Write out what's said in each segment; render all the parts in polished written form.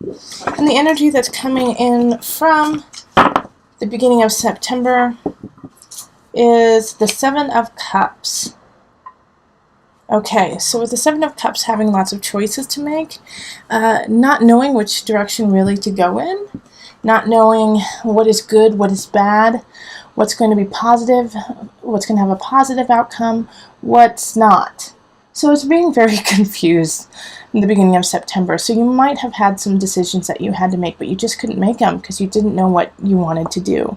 And the energy that's coming in from the beginning of September is the Seven of Cups. Okay, so with the Seven of Cups having lots of choices to make, not knowing which direction really to go in, not knowing what is good, what is bad, what's going to be positive, what's going to have a positive outcome, what's not. So it's being very confused in the beginning of September. So you might have had some decisions that you had to make, but you just couldn't make them because you didn't know what you wanted to do.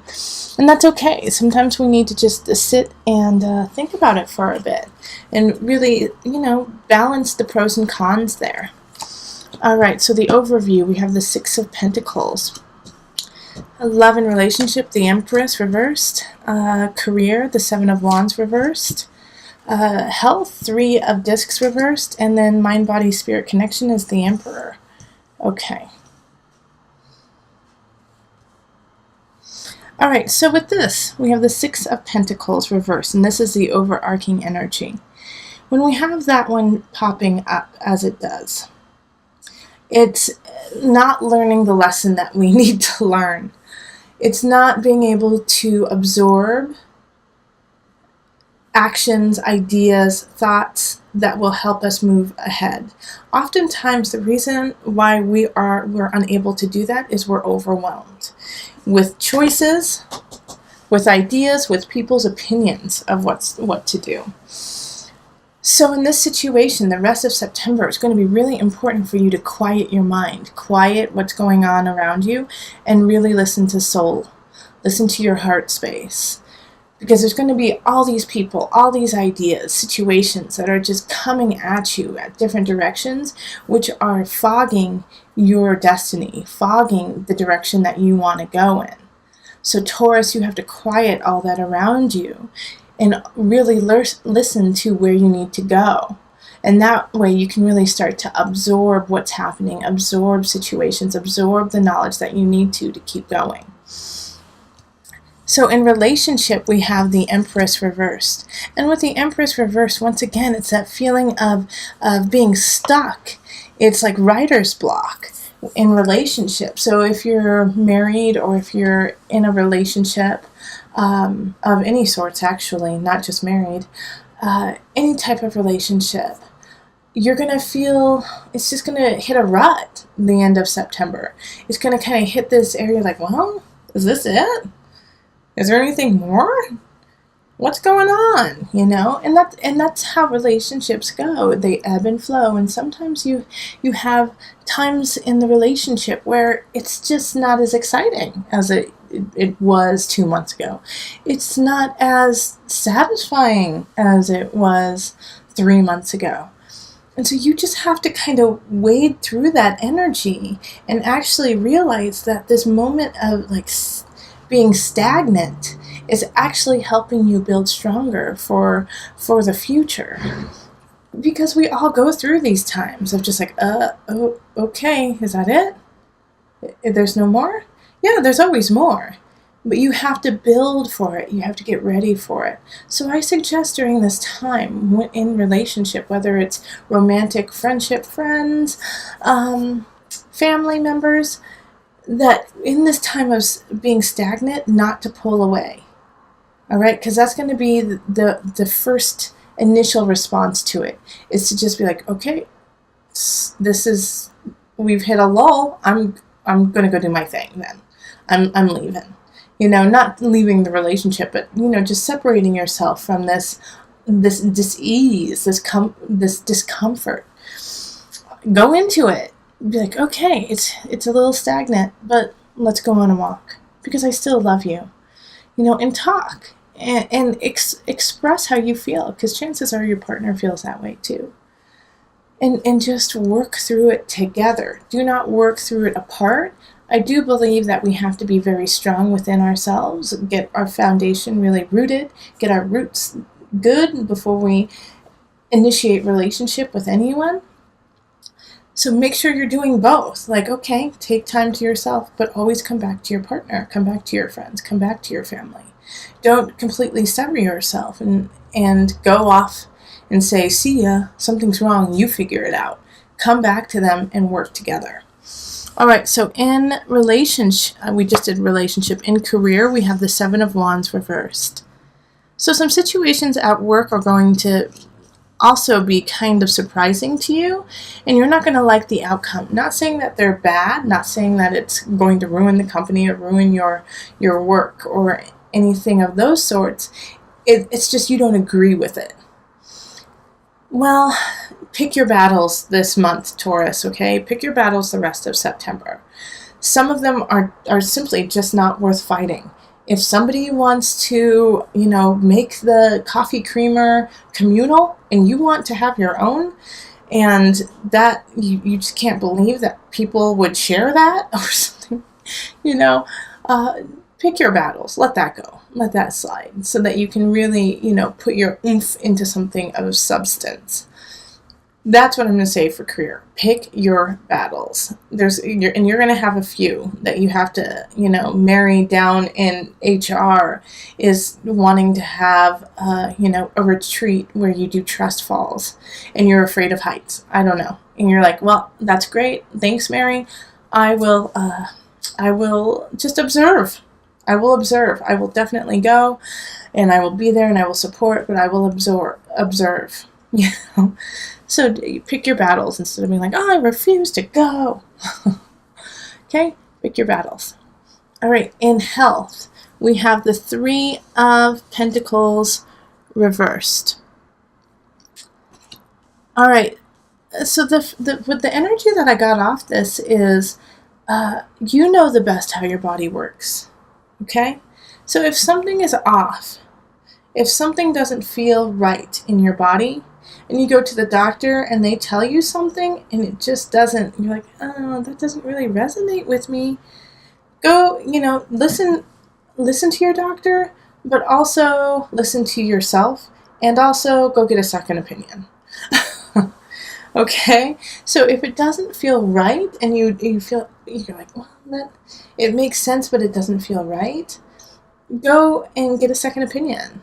And that's okay. Sometimes we need to just sit and think about it for a bit and really, balance the pros and cons there. All right, so the overview, we have the Six of Pentacles. Love and relationship, the Empress reversed. Career, the Seven of Wands reversed. Health, Three of Discs reversed. And then mind, body, spirit connection is the Emperor. Okay. All right, so with this, we have the Six of Pentacles reversed, and this is the overarching energy. When we have that one popping up as it does, it's not learning the lesson that we need to learn. It's not being able to absorb actions, ideas, thoughts that will help us move ahead. Oftentimes, the reason why we're unable to do that is we're overwhelmed with choices, with ideas, with people's opinions of what to do. So in this situation, the rest of September is going to be really important for you to quiet your mind, quiet what's going on around you, and really listen to soul, listen to your heart space. Because there's going to be all these people, all these ideas, situations that are just coming at you at different directions, which are fogging your destiny, fogging the direction that you want to go in. So Taurus, you have to quiet all that around you and really listen to where you need to go. And that way you can really start to absorb what's happening, absorb situations, absorb the knowledge that you need to keep going. So in relationship, we have the Empress reversed. And with the Empress reversed, once again, it's that feeling of being stuck. It's like writer's block in relationship. So if you're married or if you're in a relationship of any sorts, actually, not just married, any type of relationship, you're going to feel, it's just going to hit a rut at the end of September. It's going to kind of hit this area like, well, is this it? Is there anything more? What's going on? And that's how relationships go. They ebb and flow. And sometimes you have times in the relationship where it's just not as exciting as it was 2 months ago. It's not as satisfying as it was 3 months ago. And so you just have to kind of wade through that energy and actually realize that this moment of being stagnant is actually helping you build stronger for the future. Because we all go through these times of just okay, is that it? There's no more? Yeah, there's always more. But you have to build for it. You have to get ready for it. So I suggest during this time in relationship, whether it's romantic, friendship, friends, family members, that in this time of being stagnant, not to pull away. All right? Because that's going to be the first initial response to it, is to just be like, okay, we've hit a lull. I'm going to go do my thing then. I'm leaving. Not leaving the relationship, but, just separating yourself from this dis-ease, this discomfort. Go into it. Be like, okay, it's a little stagnant, but let's go on a walk because I still love you, and talk and express how you feel, because chances are your partner feels that way too. And just work through it together. Do not work through it apart. I do believe that we have to be very strong within ourselves, get our foundation really rooted, get our roots good before we initiate relationship with anyone. So make sure you're doing both. Okay, take time to yourself, but always come back to your partner, come back to your friends, come back to your family. Don't completely sever yourself and go off and say, see ya, something's wrong, you figure it out. Come back to them and work together. All right, so in relationship, we just did relationship. In career, we have the Seven of Wands reversed. So some situations at work are going to also be kind of surprising to you, and you're not going to like the outcome. Not saying that they're bad, not saying that it's going to ruin the company or ruin your work or anything of those sorts. It's just you don't agree with it. Well, pick your battles this month, Taurus, okay? Pick your battles the rest of September. Some of them are simply just not worth fighting. If somebody wants to, make the coffee creamer communal and you want to have your own, and that you just can't believe that people would share that or something, pick your battles. Let that go. Let that slide so that you can really, put your oomph into something of substance. That's what I'm going to say for career. Pick your battles. You're going to have a few that you have to, marry down in HR is wanting to have, a retreat where you do trust falls and you're afraid of heights. I don't know. And you're like, well, that's great. Thanks, Mary. I will just observe. I will observe. I will definitely go and I will be there and I will support, but I will observe. So you pick your battles instead of being like, oh, I refuse to go. Okay, pick your battles. All right, in health, we have the Three of Pentacles reversed. All right, so with the energy that I got off this is, you know the best how your body works. Okay, so if something is off, if something doesn't feel right in your body, and you go to the doctor and they tell you something and it just doesn't, you're like, oh, that doesn't really resonate with me. Go, listen to your doctor, but also listen to yourself and also go get a second opinion. Okay? So if it doesn't feel right and you're like, well, it makes sense, but it doesn't feel right, go and get a second opinion.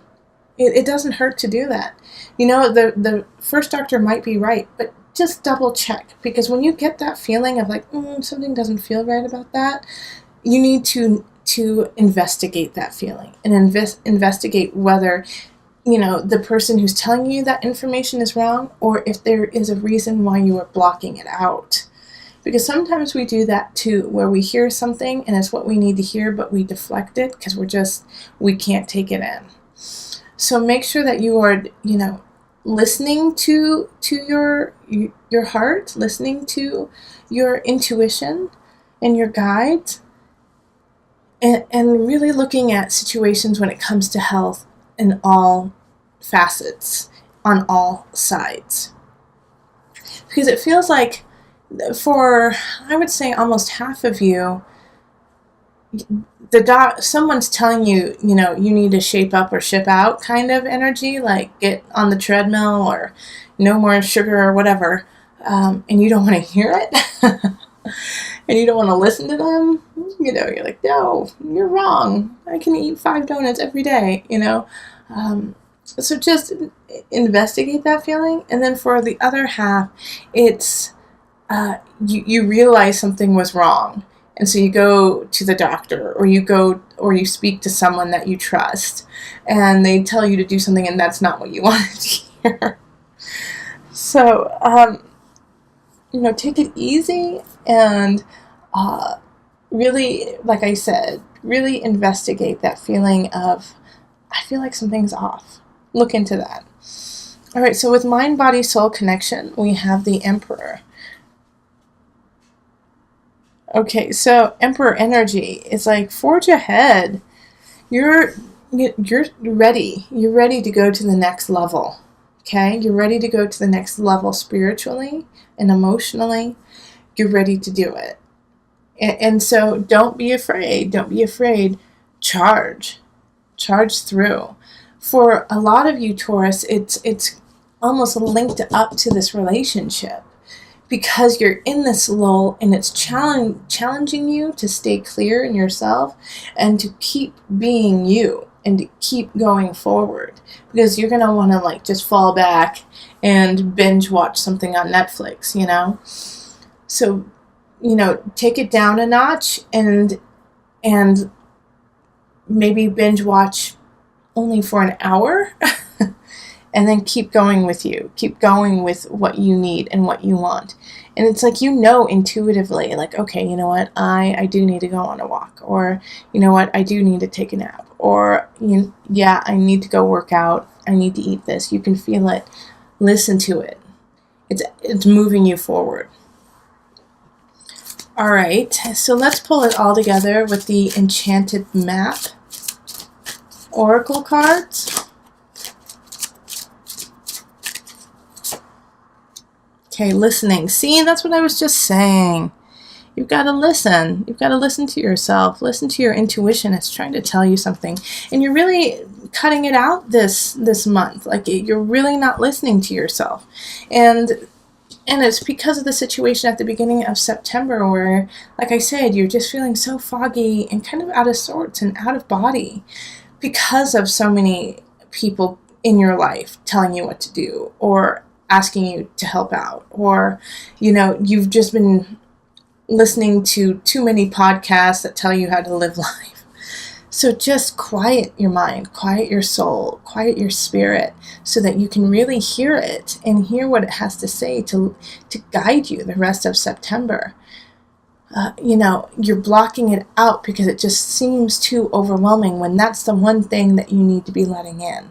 It doesn't hurt to do that. The first doctor might be right, but just double check. Because when you get that feeling of like, something doesn't feel right about that, you need to investigate that feeling and investigate whether, the person who's telling you that information is wrong or if there is a reason why you are blocking it out. Because sometimes we do that too, where we hear something and it's what we need to hear, but we deflect it because we can't take it in. So make sure that you are, listening to your heart, listening to your intuition and your guides, and really looking at situations when it comes to health in all facets, on all sides. Because it feels like for, I would say, almost half of you, someone's telling you, you need to shape up or ship out kind of energy, like get on the treadmill or no more sugar or whatever, and you don't want to hear it, and you don't want to listen to them. You're like, no, you're wrong. I can eat 5 donuts every day, So just investigate that feeling, and then for the other half, it's you realize something was wrong. And so you go to the doctor or you speak to someone that you trust and they tell you to do something and that's not what you wanted to hear. So, take it easy and really, like I said, really investigate that feeling of, I feel like something's off. Look into that. All right, so with mind, body, soul connection, we have the Emperor. Okay, so Emperor energy is like, forge ahead. You're ready. You're ready to go to the next level. Okay? You're ready to go to the next level spiritually and emotionally. You're ready to do it. And so don't be afraid. Don't be afraid. Charge through. For a lot of you, Taurus, it's almost linked up to this relationship. Because you're in this lull and it's challenging you to stay clear in yourself and to keep being you and to keep going forward. Because you're going to want to just fall back and binge watch something on Netflix, So take it down a notch and maybe binge watch only for an hour and then keep going with what you need and what you want. And it's like, intuitively, like, okay, you know what, I do need to go on a walk, or you know what, I do need to take a nap, or I need to go work out, I need to eat this. You can feel it, listen to it. It's moving you forward. All right, so let's pull it all together with the Enchanted Map Oracle cards. Okay, listening. See, that's what I was just saying. You've got to listen. You've got to listen to yourself. Listen to your intuition. It's trying to tell you something. And you're really cutting it out this month. Like, you're really not listening to yourself. And it's because of the situation at the beginning of September where, like I said, you're just feeling so foggy and kind of out of sorts and out of body because of so many people in your life telling you what to do or asking you to help out, or, you've just been listening to too many podcasts that tell you how to live life. So just quiet your mind, quiet your soul, quiet your spirit so that you can really hear it and hear what it has to say to guide you the rest of September. You're blocking it out because it just seems too overwhelming when that's the one thing that you need to be letting in.